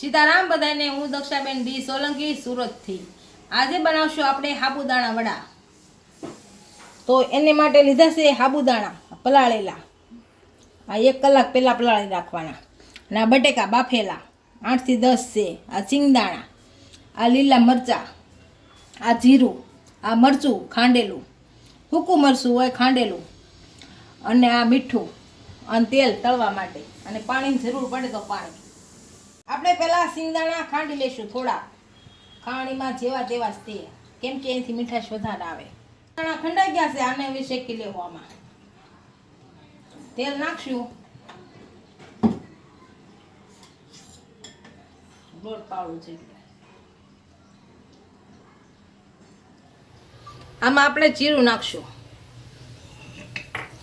સીતારામ બધાને, હું દક્ષાબેન ડી સોલંકી સુરતથી. આજે બનાવશું આપણે સાબુદાણા વડા. તો એને માટે લીધા છે સાબુદાણા પલાળેલા. આ 1 કલાક પહેલાં પલાળી રાખવાના. અને આ બટેકા બાફેલા 8 થી 10 છે. આ સિંગદાણા, આ લીલા મરચાં, આ જીરું, આ મરચું ખાંડેલું, સૂકું મરચું હોય ખાંડેલું, અને આ મીઠું અને તેલ તળવા માટે. અને પાણીની જરૂર પડે તો પાણી. આપણે પહેલાં સિંગદાણા ખાંડી લઈશું થોડા, ખાણીમાં જેવા તેવા જ તે, કેમ કે એનાથી મીઠાશ વધારે આવે. દાણા ખંડાઈ ગયા છે, આને હવે શેકી લેવું. આમાં તેલ નાખશું, દોઢ પાવડું જેટલું. આમાં આપણે જીરું નાખશું.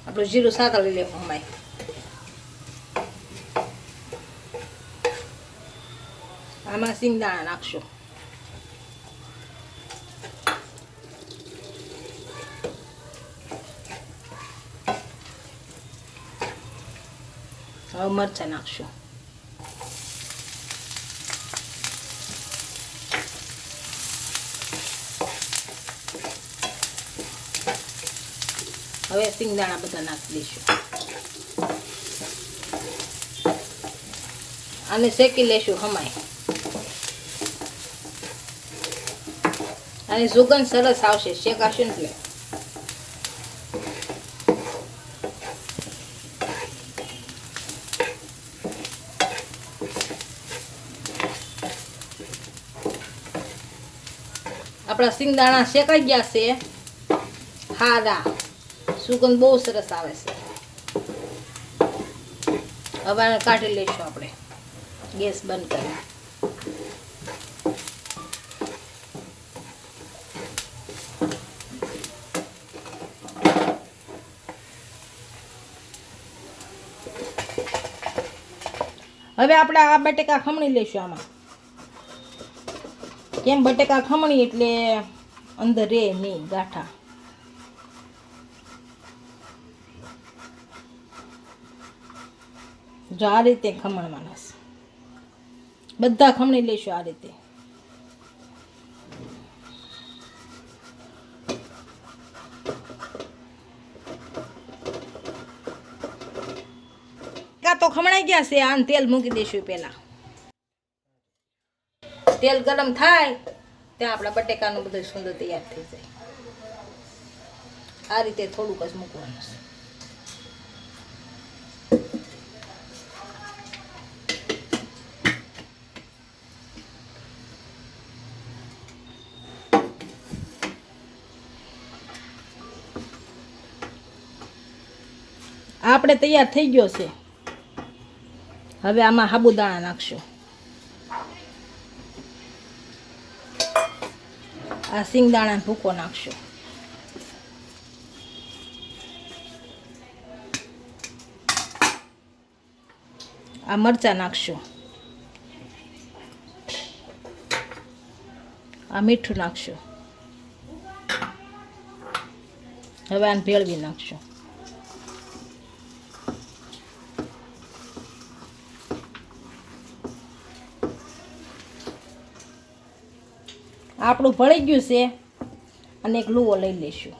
આપણું જીરું સાતળી લેવું. આમાં આમાં સિંગદાણા નાખશું. હવે મરચાં નાખશું. હવે સિંગદાણા બધા નાખી દઈશું. આને શેકી લેશું હમાય. આની સુગંધ સરસ આવશે શેકાશું ને એટલે. આપણા સિંગદાણા શેકાઈ ગયા છે. હારા સુગંધ બહુ સરસ આવે છે. હવે આને કાઢી લઈશું આપણે. ગેસ બંધ કરી. હવે આપણે આ બટેકા ખમણી લઈશું આમાં. કેમ બટેકા ખમણી એટલે અંદર રે નહીં ગાંઠા. જો આ રીતે ખમણવાના છે. બધા ખમણી લઈશું આ રીતે. તો ખમણાઈ ગયા છે. આને તેલ મૂકી દઈશું. પહેલા તેલ ગરમ થાય ત્યાં આપણા બટેકાનું બધું સુંદર તૈયાર થઈ જાય. આ રીતે થોડુંક જ મૂકવાનું છે. આપણે તૈયાર થઈ ગયો છે. હવે આમાં સાબુદાણા નાખશું. આ સિંગદાણા ભૂકો નાખશું. આ મરચાં નાખશું. આ મીઠું નાખશું. હવે આને ભેળવી નાખશું. આપણું ભળી ગયું છે. અને એક લુવો લઈ લઈશું.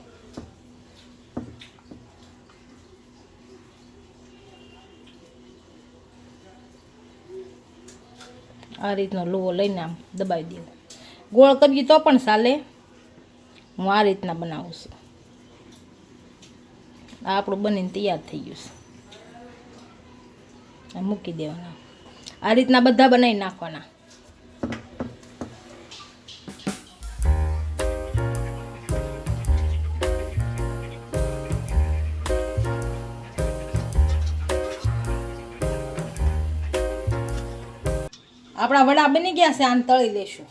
આ રીતનો લુવો લઈને આમ દબાવી દેવું. ગોળ કરીએ તો પણ ચાલે. હું આ રીતના બનાવું છું. આ આપણું બનીને તૈયાર થઈ ગયું છે. મૂકી દેવાના. આ રીતના બધા બનાવી નાખવાના. આપણા વડા બની ગયા છે. આને તળી લેશું.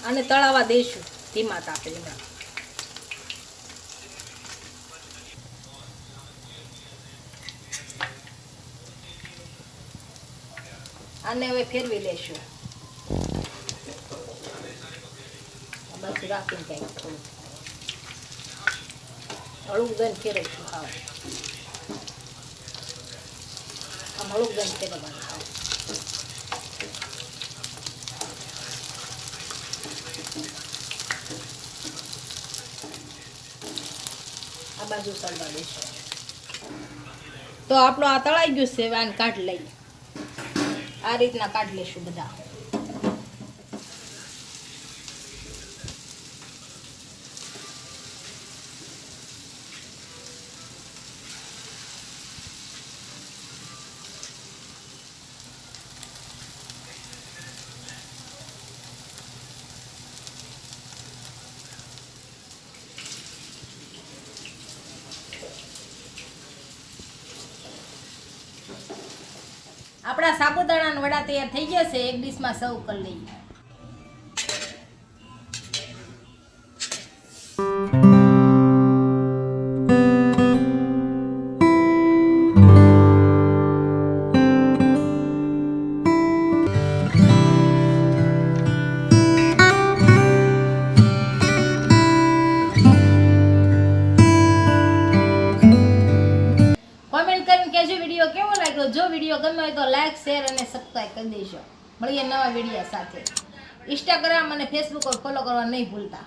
આને તળાવા દઈશું ધીમા તાપે. આને હવે ફેરવી લેશું. બાજુ રાખીને કંઈક થોડું હળું દન ફેરવશું. ખાવ આમ હળું દન ફેરવવાનું. ખાવ આ બાજુ સળવા દેશો. તો આપણો આ તળાઈ ગયું છે. આને કાઢી લઈએ. આ રીતના કાઢી લઈશું બધા. આપણા સાબુદાણાના વડા તૈયાર થઈ ગયા છે. એક ડીશમાં સર્વ કરી લઈએ. કોમેન્ટ કરીને કહેજો વિડીયો કેવો લાગ્યો. જો વિડીયો ગમ્યો હોય તો લાઈક, શેર અને સબસ્ક્રાઈબ કરી દેજો. મળીએ નવા વિડીયો સાથે. ઇન્સ્ટાગ્રામ અને ફેસબુક પર ફોલો કરવા નહીં ભૂલતા.